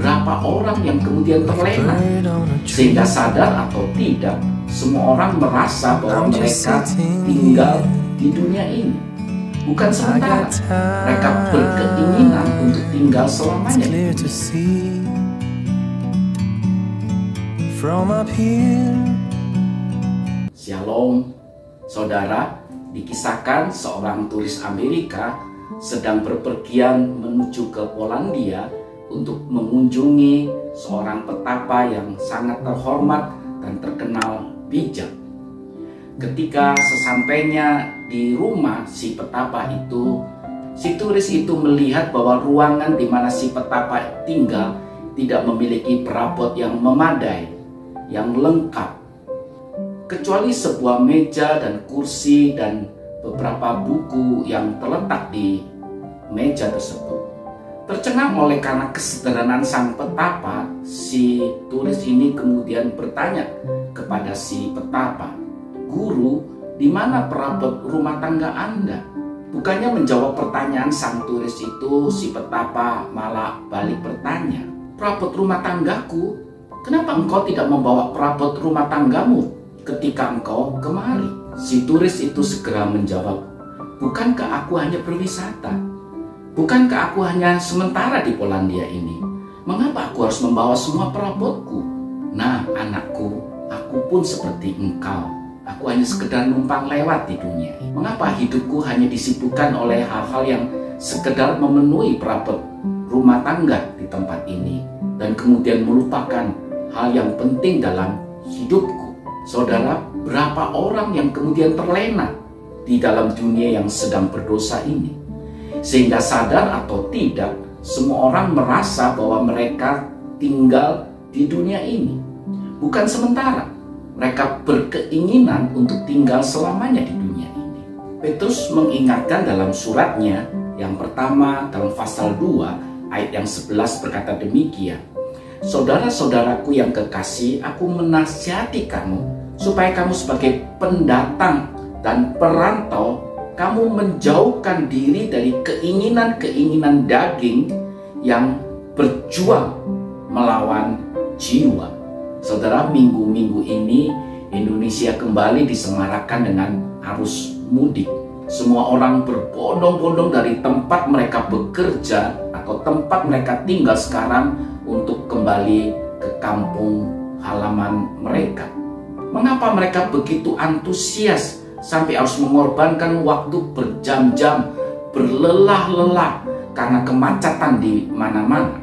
berapa orang yang kemudian terlena, sehingga sadar atau tidak, semua orang merasa bahwa mereka tinggal di dunia ini bukan sementara. Mereka berkeinginan untuk tinggal selamanya. Shalom, saudara. Dikisahkan seorang turis Amerika sedang berpergian menuju ke Polandia untuk mengunjungi seorang petapa yang sangat terhormat dan terkenal bijak. Ketika sesampainya di rumah si petapa itu, si turis itu melihat bahwa ruangan di mana si petapa tinggal tidak memiliki perabot yang memadai, yang lengkap, kecuali sebuah meja dan kursi dan beberapa buku yang terletak di meja tersebut. Tercengang oleh karena kesederhanaan sang petapa, si turis ini kemudian bertanya kepada si petapa, "Guru, di mana perabot rumah tangga Anda?" Bukannya menjawab pertanyaan sang turis itu, si petapa malah balik bertanya, "Perabot rumah tanggaku? Kenapa engkau tidak membawa perabot rumah tanggamu ketika engkau kemari?" Si turis itu segera menjawab, "Bukankah aku hanya berwisata? Bukankah aku hanya sementara di Polandia ini? Mengapa aku harus membawa semua perabotku? Nah, anakku, aku pun seperti engkau. Aku hanya sekedar numpang lewat di dunia ini. Mengapa hidupku hanya disibukkan oleh hal-hal yang sekedar memenuhi perabot rumah tangga di tempat ini dan kemudian melupakan hal yang penting dalam hidupku?" Saudara, berapa orang yang kemudian terlena di dalam dunia yang sedang berdosa ini, sehingga sadar atau tidak, semua orang merasa bahwa mereka tinggal di dunia ini bukan sementara. Mereka berkeinginan untuk tinggal selamanya di dunia ini. Petrus mengingatkan dalam suratnya yang pertama dalam pasal 2 ayat yang 11 berkata demikian, "Saudara-saudaraku yang kekasih, aku menasihati kamu supaya kamu sebagai pendatang dan perantau, kamu menjauhkan diri dari keinginan-keinginan daging yang berjuang melawan jiwa." Saudara, minggu-minggu ini Indonesia kembali disemarakan dengan arus mudik. Semua orang berbondong-bondong dari tempat mereka bekerja atau tempat mereka tinggal sekarang untuk kembali ke kampung halaman mereka. Mengapa mereka begitu antusias sampai harus mengorbankan waktu berjam-jam, berlelah-lelah karena kemacetan di mana-mana?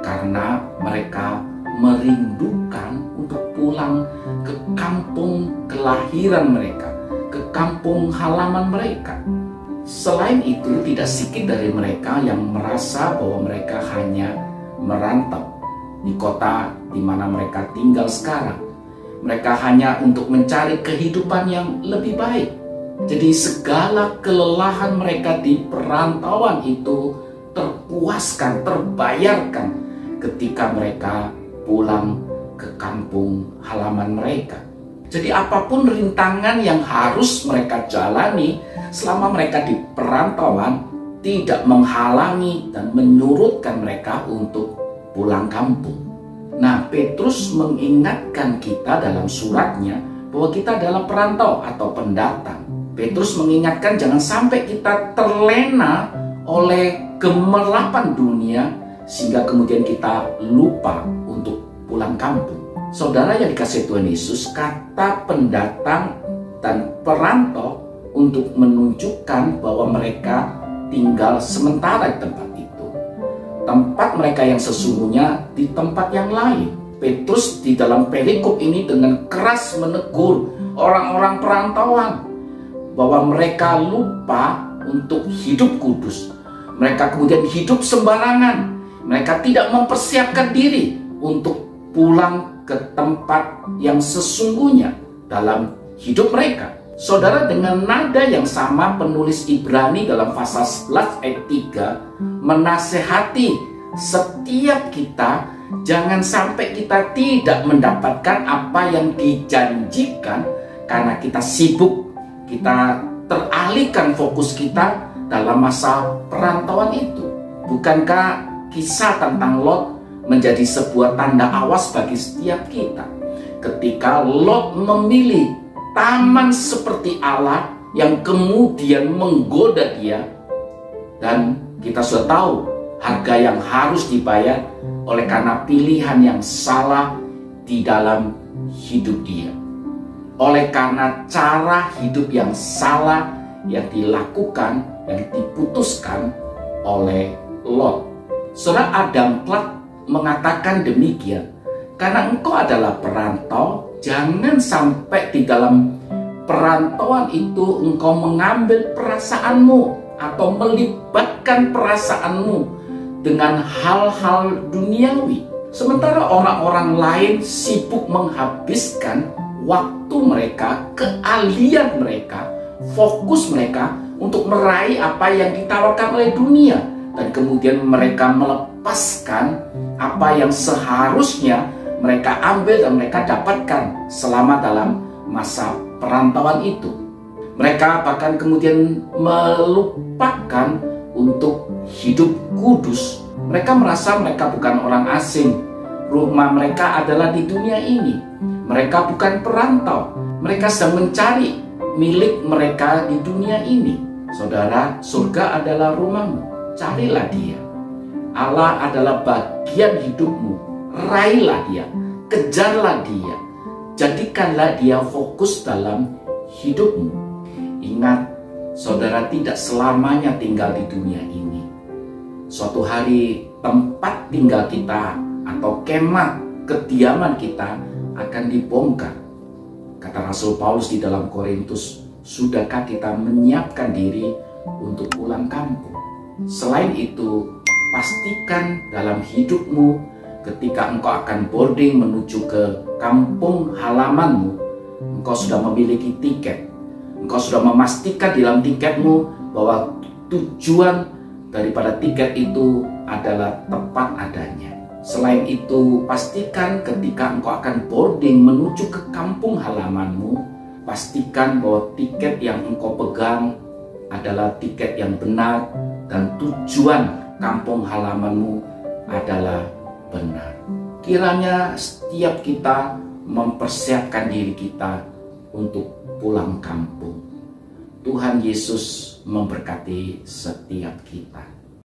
Karena mereka merindukan untuk pulang ke kampung kelahiran mereka, ke kampung halaman mereka. Selain itu, tidak sedikit dari mereka yang merasa bahwa mereka hanya merantau di kota di mana mereka tinggal sekarang. Mereka hanya untuk mencari kehidupan yang lebih baik. Jadi segala kelelahan mereka di perantauan itu terpuaskan, terbayarkan ketika mereka pulang ke kampung halaman mereka. Jadi apapun rintangan yang harus mereka jalani selama mereka di perantauan tidak menghalangi dan menyurutkan mereka untuk pulang kampung. Nah, Petrus mengingatkan kita dalam suratnya bahwa kita adalah perantau atau pendatang. Petrus mengingatkan jangan sampai kita terlena oleh gemerlapan dunia sehingga kemudian kita lupa untuk pulang kampung. Saudara yang dikasihi Tuhan Yesus, kata pendatang dan perantau untuk menunjukkan bahwa mereka tinggal sementara di tempat itu. Tempat mereka yang sesungguhnya di tempat yang lain. Petrus di dalam perikop ini dengan keras menegur orang-orang perantauan bahwa mereka lupa untuk hidup kudus. Mereka kemudian hidup sembarangan. Mereka tidak mempersiapkan diri untuk pulang ke tempat yang sesungguhnya dalam hidup mereka. Saudara, dengan nada yang sama penulis Ibrani dalam pasal 11 ayat 3 menasehati setiap kita jangan sampai kita tidak mendapatkan apa yang dijanjikan karena kita sibuk, kita teralihkan fokus kita dalam masa perantauan itu. Bukankah kisah tentang Lot menjadi sebuah tanda awas bagi setiap kita. Ketika Lot memilih taman seperti Allah yang kemudian menggoda dia, dan kita sudah tahu harga yang harus dibayar oleh karena pilihan yang salah di dalam hidup dia, oleh karena cara hidup yang salah yang dilakukan, yang diputuskan oleh Lot. Saudara, Adam Clarke mengatakan demikian, karena engkau adalah perantau, jangan sampai di dalam perantauan itu engkau mengambil perasaanmu atau melibatkan perasaanmu dengan hal-hal duniawi. Sementara orang-orang lain sibuk menghabiskan waktu mereka, keahlian mereka, fokus mereka untuk meraih apa yang ditawarkan oleh dunia. Dan kemudian mereka melepaskan apa yang seharusnya mereka ambil dan mereka dapatkan selama dalam masa perantauan itu. Mereka bahkan kemudian melupakan untuk hidup kudus. Mereka merasa mereka bukan orang asing. Rumah mereka adalah di dunia ini. Mereka bukan perantau. Mereka sedang mencari milik mereka di dunia ini. Saudara, surga adalah rumahmu. Carilah dia. Allah adalah bagian hidupmu. Raihlah dia. Kejarlah dia. Jadikanlah dia fokus dalam hidupmu. Ingat, saudara tidak selamanya tinggal di dunia ini. Suatu hari tempat tinggal kita atau kemah kediaman kita akan dibongkar. Kata Rasul Paulus di dalam Korintus, sudahkah kita menyiapkan diri untuk pulang kampung? Selain itu, pastikan dalam hidupmu ketika engkau akan boarding menuju ke kampung halamanmu, engkau sudah memiliki tiket. Engkau sudah memastikan di dalam tiketmu bahwa tujuan daripada tiket itu adalah tepat adanya. Selain itu, pastikan ketika engkau akan boarding menuju ke kampung halamanmu, pastikan bahwa tiket yang engkau pegang adalah tiket yang benar dan tujuan kampung halamanmu adalah benar. Kiranya setiap kita mempersiapkan diri kita untuk pulang kampung. Tuhan Yesus memberkati setiap kita.